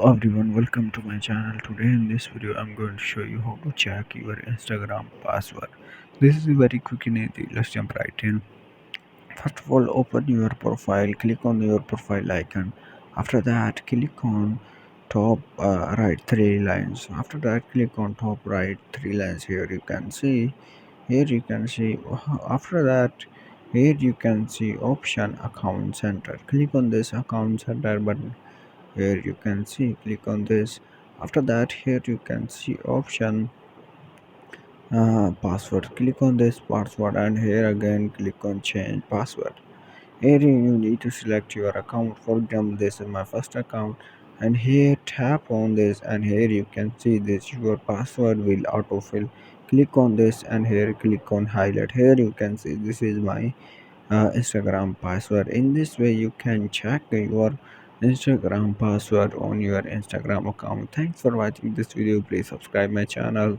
Everyone, welcome to my channel. Today in this video I'm going to show you how to check your Instagram password. This is very quick and easy. Let's jump right in. First of all, open your profile, click on your profile icon. After that, click on top right three lines. After that, click on top right three lines. Here you can see after that, here you can see option account center. Click on this account center button. Here you can see, click on this. After that, here you can see option password. Click on this password, and here again click on change password. Here you need to select your account. For example, this is my first account, and here tap on this, and here you can see this your password will autofill. Click on this, and here click on highlight. Here you can see this is my Instagram password. In this way, you can check your Instagram password on your Instagram account. Thanks for watching this video. Please subscribe my channel.